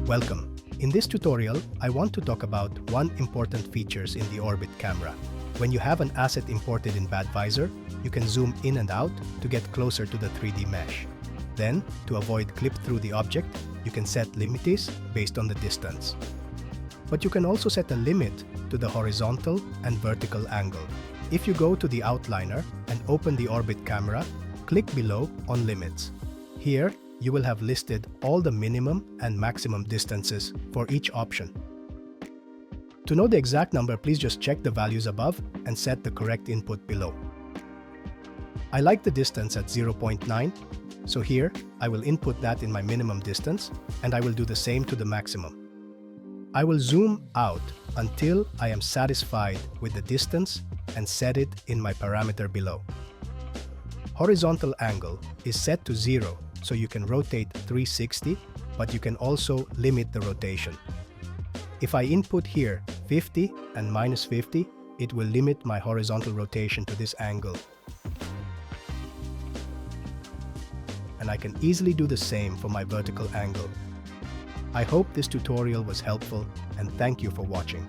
Welcome. In this tutorial, I want to talk about one important features in the Orbit camera. When you have an asset imported in Badvisor, you can zoom in and out to get closer to the 3D mesh. Then, to avoid clip through the object, you can set limis based on the distance. But you can also set a limit to the horizontal and vertical angle. If you go to the outliner and open the Orbit camera, click below on limits. Here, you will have listed all the minimum and maximum distances for each option. To know the exact number, please just check the values above and set the correct input below. I like the distance at 0.9, so here I will input that in my minimum distance, and I will do the same to the maximum. I will zoom out until I am satisfied with the distance and set it in my parameter below. Horizontal angle is set to 0, so you can rotate 360, but you can also limit the rotation. If I input here 50 and minus 50, it will limit my horizontal rotation to this angle. And I can easily do the same for my vertical angle. I hope this tutorial was helpful, and thank you for watching.